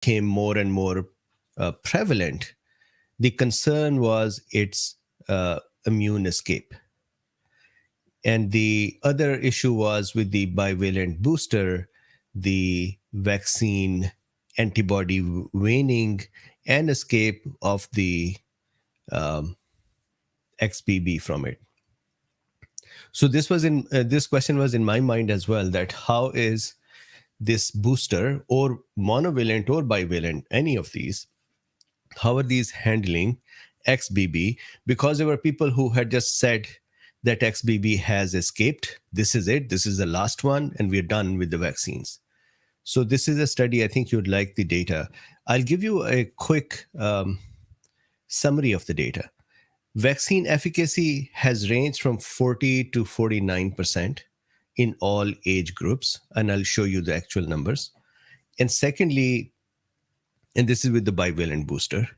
became more and more prevalent, the concern was its immune escape. And the other issue was with the bivalent booster, the vaccine antibody waning and escape of the XBB from it. So this question was in my mind as well, that how is this booster or monovalent or bivalent, any of these, how are these handling XBB? Because there were people who had just said that XBB has escaped. This is it. This is the last one, and we're done with the vaccines. So this is a study. I think you'd like the data. I'll give you a quick summary of the data. Vaccine efficacy has ranged from 40 to 49% in all age groups, and I'll show you the actual numbers. And secondly, and this is with the bivalent booster,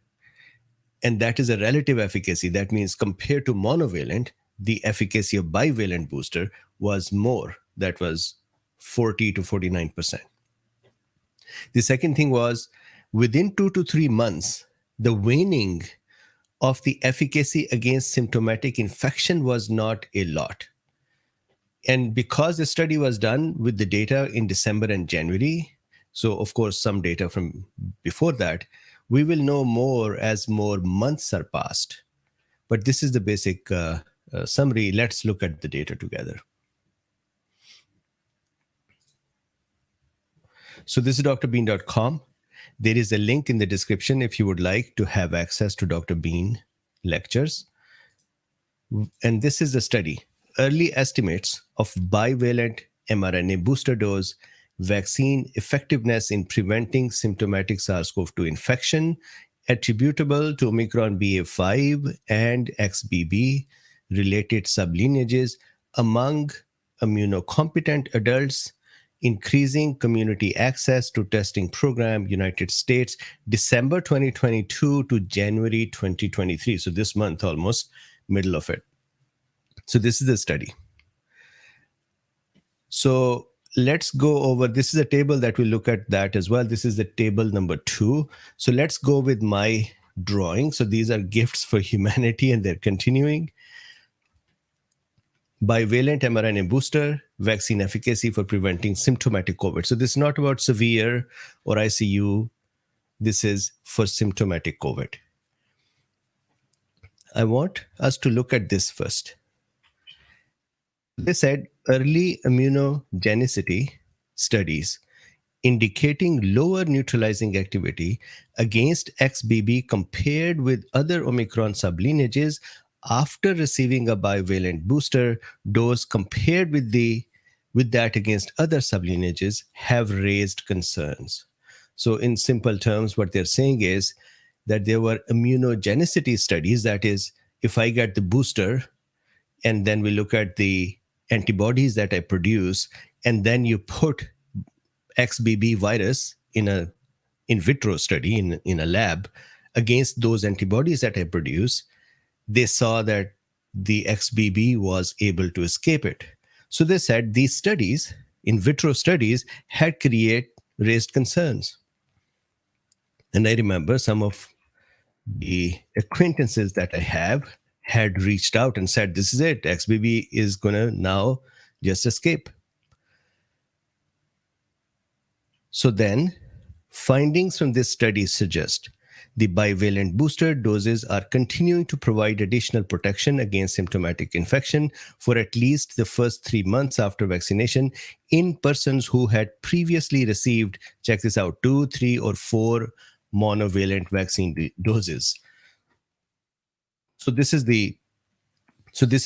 and that is a relative efficacy. That means compared to monovalent, the efficacy of bivalent booster was more. That was 40 to 49%. The second thing was within 2 to 3 months, the waning of the efficacy against symptomatic infection was not a lot. And because the study was done with the data in December and January, so of course some data from before that, we will know more as more months are passed. But this is the basic summary. Let's look at the data together. So this is drbeen.com. There is a link in the description if you would like to have access to Dr. Bean lectures. And this is the study. Early estimates of bivalent mRNA booster dose vaccine effectiveness in preventing symptomatic SARS-CoV-2 infection attributable to Omicron BA.5 and XBB related sublineages among immunocompetent adults, increasing community access to testing program, United States, December 2022 to January 2023. So this month, almost middle of it. So this is the study. So let's go over, this is a table that we look at that as well. This is the table number 2. So let's go with my drawing. So these are gifts for humanity and they're continuing. Bivalent mRNA booster, vaccine efficacy for preventing symptomatic COVID. So this is not about severe or ICU. This is for symptomatic COVID. I want us to look at this first. They said early immunogenicity studies indicating lower neutralizing activity against XBB compared with other Omicron sublineages after receiving a bivalent booster dose compared with that against other sublineages have raised concerns. So in simple terms, what they're saying is that there were immunogenicity studies, that is, if I get the booster and then we look at the antibodies that I produce, and then you put XBB virus in a in vitro study in a lab against those antibodies that I produce, they saw that the XBB was able to escape it. So they said these studies, in vitro studies, had raised concerns. And I remember some of the acquaintances that I have had reached out and said, this is it, XBB is going to now just escape. So then, findings from this study suggest the bivalent booster doses are continuing to provide additional protection against symptomatic infection for at least the first 3 months after vaccination in persons who had previously received, check this out, 2, 3, or 4 monovalent vaccine doses. So this is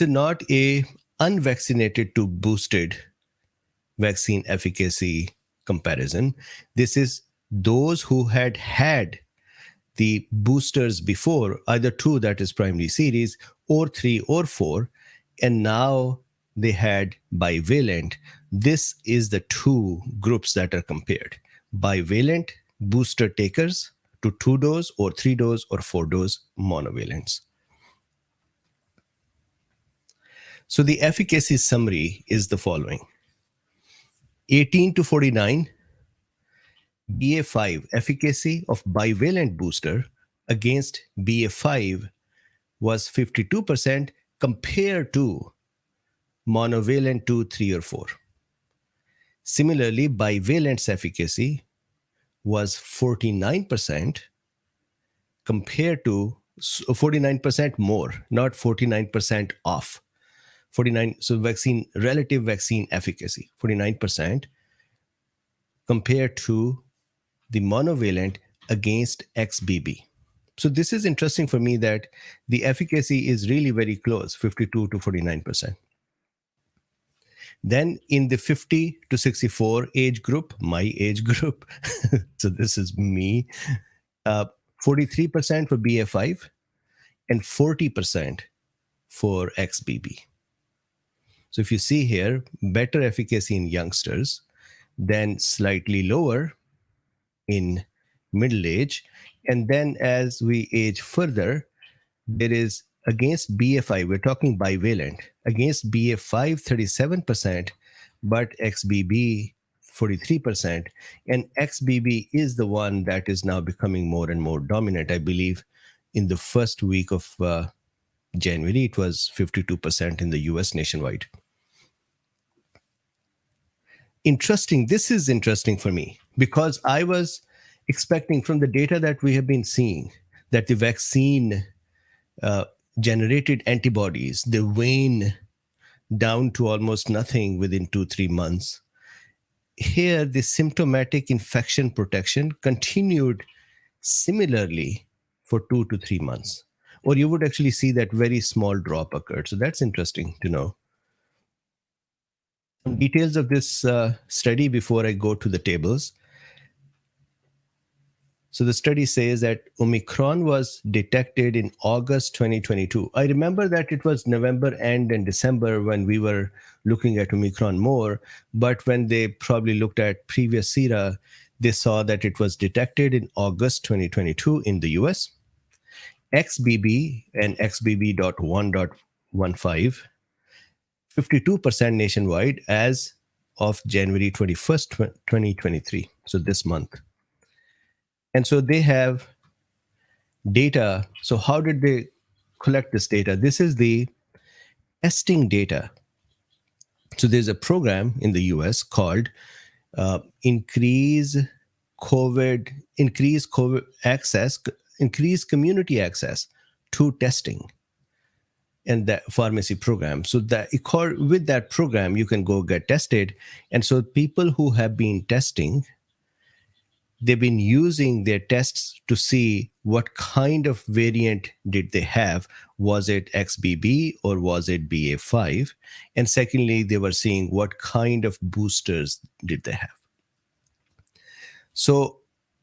not a unvaccinated to boosted vaccine efficacy comparison. This is those who had the boosters before, either 2, that is primary series, or 3 or 4, and now they had bivalent. This is the 2 groups that are compared. Bivalent booster takers to 2-dose or 3-dose or 4-dose monovalents. So the efficacy summary is the following. 18 to 49, BA.5 efficacy of bivalent booster against BA.5 was 52% compared to monovalent 2, 3, or 4. Similarly, bivalent's efficacy was 49% compared to 49% more, not 49% off. 49, so relative vaccine efficacy, 49% compared to the monovalent against XBB. So this is interesting for me that the efficacy is really very close, 52 to 49%. Then in the 50 to 64 age group, my age group, so this is me, 43% for BA.5 and 40% for XBB. So if you see here, better efficacy in youngsters, then slightly lower in middle age. And then as we age further, there is against BA.5, we're talking bivalent, against BA.5, 37%, but XBB, 43%. And XBB is the one that is now becoming more and more dominant. I believe in the first week of January, it was 52% in the US nationwide. Interesting. This is interesting for me because I was expecting from the data that we have been seeing that the vaccine generated antibodies, they wane down to almost nothing within 2-3 months. Here, the symptomatic infection protection continued similarly for 2 to 3 months, or you would actually see that very small drop occurred. So that's interesting to know. Some details of this study before I go to the tables. So the study says that Omicron was detected in August 2022. I remember that it was November end and December when we were looking at Omicron more, but when they probably looked at previous sera, they saw that it was detected in August 2022 in the US. XBB and XBB.1.15, 52% nationwide as of January 21st, 2023. So this month. And so they have data. So how did they collect this data? This is the testing data. So there's a program in the US called increase community access to testing, and that pharmacy program. So that with that program, you can go get tested. And so people who have been testing, they've been using their tests to see what kind of variant did they have. Was it XBB or was it BA.5? And secondly, they were seeing what kind of boosters did they have. So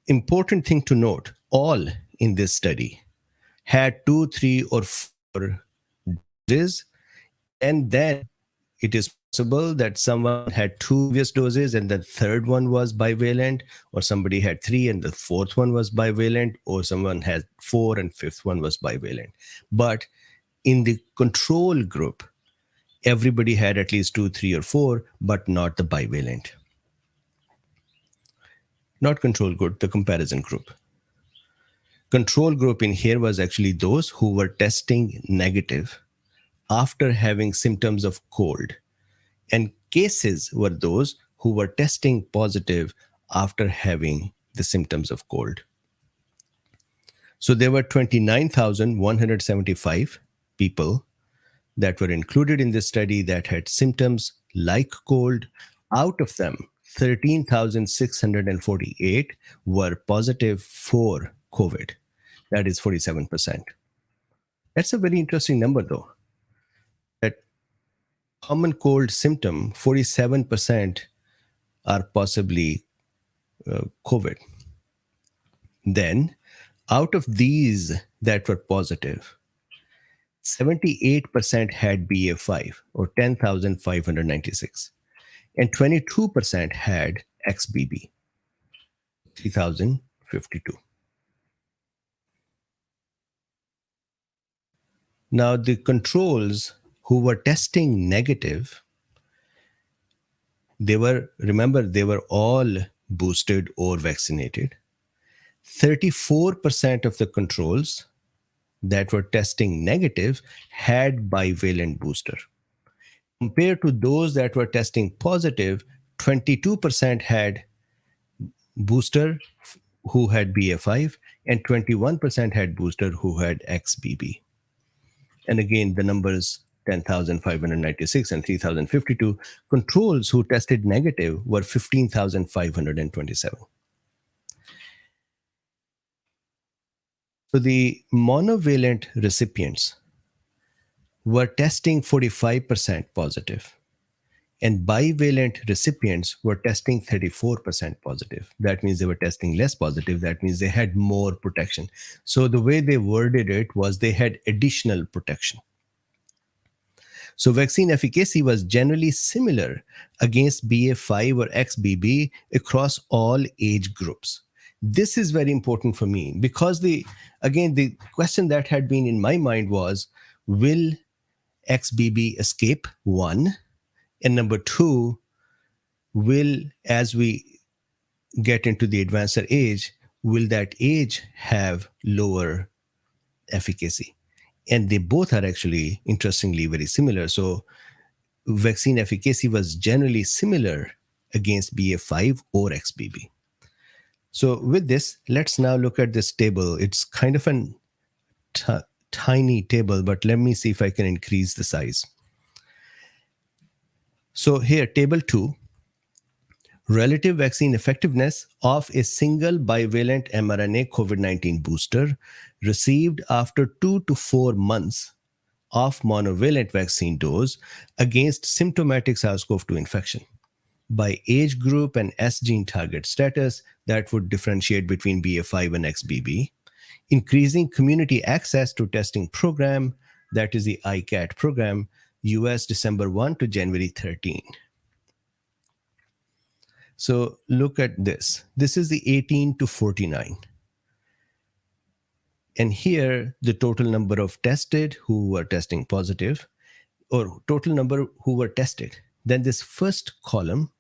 important thing to note, all in this study had 2, 3, or 4 doses, and then it is possible that someone had 2 previous doses and the third one was bivalent, or somebody had 3 and the fourth one was bivalent, or someone had 4 and fifth one was bivalent. But in the control group, everybody had at least 2, 3, or 4, but not the bivalent. Not control group, the comparison group. Control group in here was actually those who were testing negative after having symptoms of cold. And cases were those who were testing positive after having the symptoms of cold. So there were 29,175 people that were included in this study that had symptoms like cold. Out of them, 13,648 were positive for COVID. That is 47%. That's a very interesting number, though. That common cold symptom, 47% are possibly COVID. Then, out of these that were positive, 78% had BA.5 or 10,596, and 22% had XBB, 3,052. Now, the controls who were testing negative, they were all boosted or vaccinated. 34% of the controls that were testing negative had bivalent booster. Compared to those that were testing positive, 22% had booster who had BA.5 and 21% had booster who had XBB. And again, the numbers 10,596 and 3,052. Controls who tested negative were 15,527. So the monovalent recipients were testing 45% positive, and bivalent recipients were testing 34% positive. That means they were testing less positive. That means they had more protection. So the way they worded it was they had additional protection. So vaccine efficacy was generally similar against BA.5 or XBB across all age groups. This is very important for me because the question that had been in my mind was, will XBB escape? One. And number two, will, as we get into the advanced age, will that age have lower efficacy? And they both are actually, interestingly, very similar. So vaccine efficacy was generally similar against BA.5 or XBB. So with this, let's now look at this table. It's kind of a tiny table, but let me see if I can increase the size. So here, table 2, relative vaccine effectiveness of a single bivalent mRNA COVID-19 booster received after 2 to 4 months of monovalent vaccine dose against symptomatic SARS-CoV-2 infection. By age group and S gene target status, that would differentiate between BA.5 and XBB. Increasing community access to testing program, that is the ICAT program, US December 1 to January 13. So look at this. This is the 18 to 49. And here, the total number of tested who were testing positive, or total number who were tested. Then this first column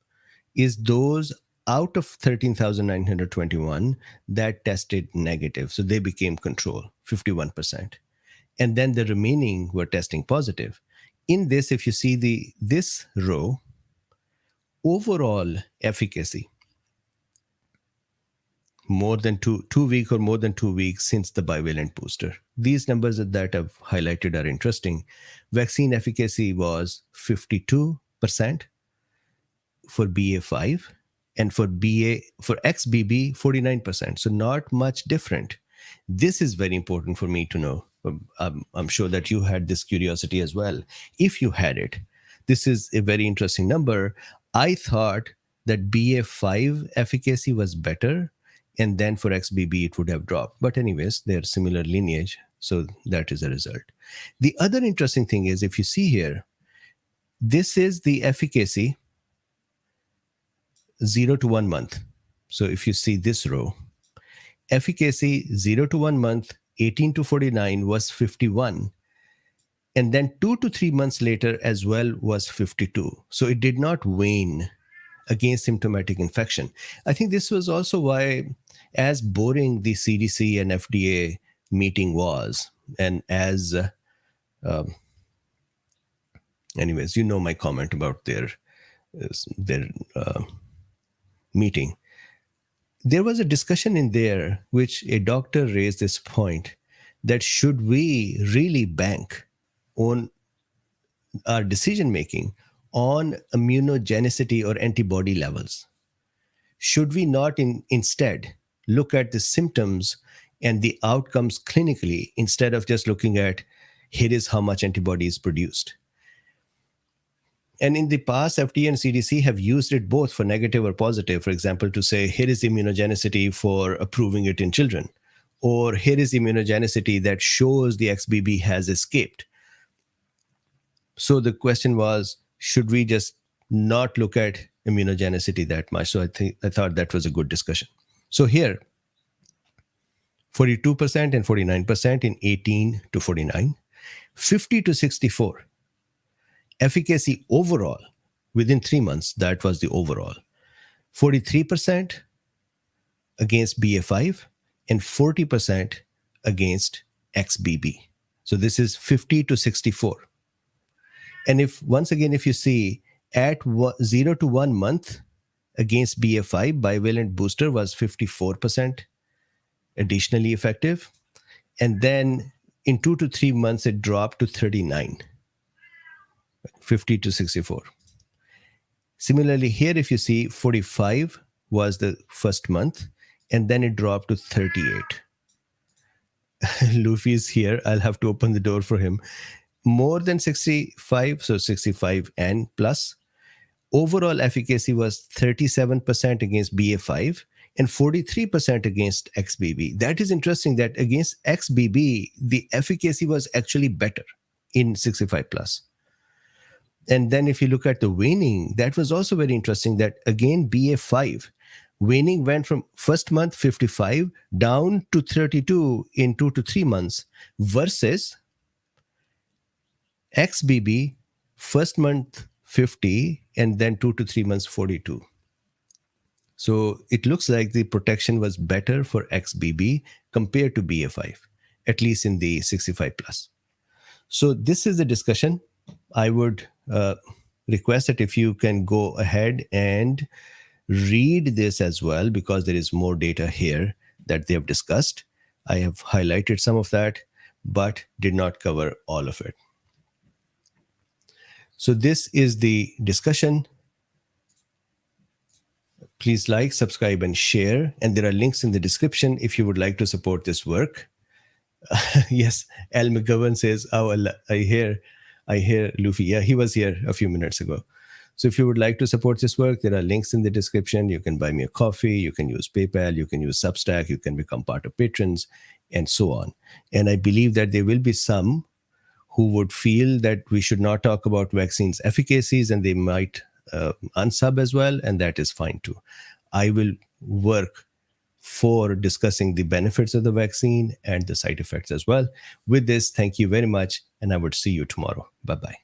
is those out of 13,921 that tested negative. So they became control, 51%. And then the remaining were testing positive. In this, if you see this row, overall efficacy, more than two weeks or more than 2 weeks since the bivalent booster. These numbers that I've highlighted are interesting. Vaccine efficacy was 52% for BA.5 and for XBB 49%. So not much different. This is very important for me to know. I'm sure that you had this curiosity as well. If you had it, this is a very interesting number. I thought that BA.5 efficacy was better, and then for XBB it would have dropped. But anyways, they're similar lineage, so that is a result. The other interesting thing is, if you see here, this is the efficacy 0 to 1 month. So if you see this row, efficacy 0 to 1 month, 18 to 49 was 51. And then 2 to 3 months later as well was 52. So it did not wane against symptomatic infection. I think this was also why, as boring the CDC and FDA meeting was, and as, anyways, you know my comment about their meeting. There was a discussion in there which a doctor raised this point that should we really bank on our decision making on immunogenicity or antibody levels? Should we not instead look at the symptoms and the outcomes clinically instead of just looking at here is how much antibody is produced? And in the past, FDA and CDC have used it both for negative or positive. For example, to say, here is immunogenicity for approving it in children, or here is immunogenicity that shows the XBB has escaped. So the question was, should we just not look at immunogenicity that much? So I thought that was a good discussion. So here, 42% and 49% in 18 to 49, 50 to 64. Efficacy overall within 3 months, that was the overall. 43% against BA.5, and 40% against XBB. So this is 50 to 64. And if once again, if you see at 0 to 1 month against BA.5, bivalent booster was 54% additionally effective. And then in 2 to 3 months, it dropped to 39, 50 to 64. Similarly, here, if you see 45 was the first month, and then it dropped to 38. Luffy's here. I'll have to open the door for him. More than 65, so 65 and plus. Overall efficacy was 37% against BA.5 and 43% against XBB. That is interesting that against XBB, the efficacy was actually better in 65 plus. And then if you look at the waning, that was also very interesting that again, BA.5, waning went from first month 55 down to 32 in 2 to 3 months versus XBB, first month 50 and then 2 to 3 months 42. So it looks like the protection was better for XBB compared to BA.5, at least in the 65 plus. So this is the discussion. I would request that if you can go ahead and read this as well, because there is more data here that they have discussed. I have highlighted some of that, but did not cover all of it. So this is the discussion. Please like, subscribe, and share. And there are links in the description if you would like to support this work. Yes, Al McGovern says, oh, I hear Luffy. Yeah, he was here a few minutes ago. So if you would like to support this work, there are links in the description. You can buy me a coffee. You can use PayPal. You can use Substack. You can become part of patrons and so on. And I believe that there will be some who would feel that we should not talk about vaccines' efficacies, and they might unsub as well, and that is fine too. I will work for discussing the benefits of the vaccine and the side effects as well. With this, thank you very much, and I would see you tomorrow. Bye-bye.